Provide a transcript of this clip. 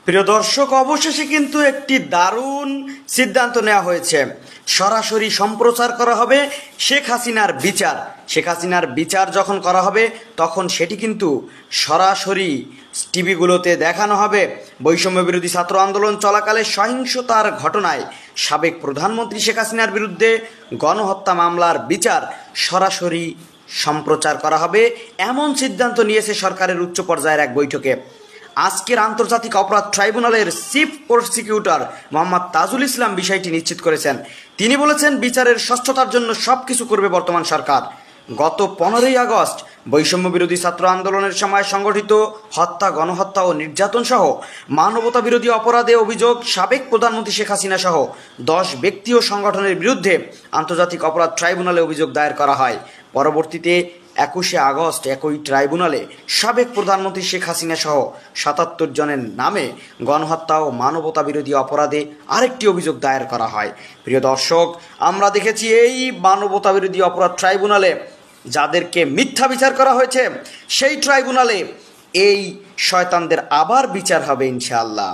প্রিয় দর্শক, অবশেষে কিন্তু একটি দারুণ সিদ্ধান্ত নেওয়া হয়েছে। সরাসরি সম্প্রচার করা হবে শেখ হাসিনার বিচার। শেখ হাসিনার বিচার যখন করা হবে তখন সেটি কিন্তু সরাসরি টিভিগুলোতে দেখানো হবে। বৈষম্য বিরোধী ছাত্র আন্দোলন চলাকালে সহিংসতার ঘটনায় সাবেক প্রধানমন্ত্রী শেখ হাসিনার বিরুদ্ধে গণহত্যা মামলার বিচার সরাসরি সম্প্রচার করা হবে, এমন সিদ্ধান্ত নিয়েছে সরকারের উচ্চ পর্যায়ের এক বৈঠকে। আজকের আন্তর্জাতিক অপরাধ ট্রাইব্যুনালের চিফ প্রসিকিউটর মোহাম্মদ তাজুল ইসলাম বিষয়টি নিশ্চিত করেছেন। তিনি বলেছেন, বিচারের স্বচ্ছতার জন্য সব কিছু করবে বর্তমান সরকার। গত 15ই আগস্ট বৈষম্য বিরোধী ছাত্র আন্দোলনের সময় সংগঠিত হত্যা, গণহত্যা ও নির্যাতন সহ মানবতা বিরোধী অপরাধে অভিযোগ সাবেক প্রধানমন্ত্রী শেখ হাসিনা সহ 10 ব্যক্তি ও সংগঠনের বিরুদ্ধে আন্তর্জাতিক অপরাধ ট্রাইব্যুনালে অভিযোগ দায়ের করা হয়। পরবর্তীতে 21শে আগস্ট একই ট্রাইব্যুনালে সাবেক প্রধানমন্ত্রী শেখ হাসিনা সহ 77 জনের নামে গণহত্যা ও মানবতা বিরোধী অপরাধে আরেকটি অভিযোগ দায়ের করা হয়। প্রিয় দর্শক, আমরা দেখেছি এই মানবতা বিরোধী অপরাধ ট্রাইব্যুনালে যাদেরকে মিথ্যা বিচার করা হয়েছে, সেই ট্রাইব্যুনালে এই শয়তানদের আবার বিচার হবে ইনশাআল্লাহ।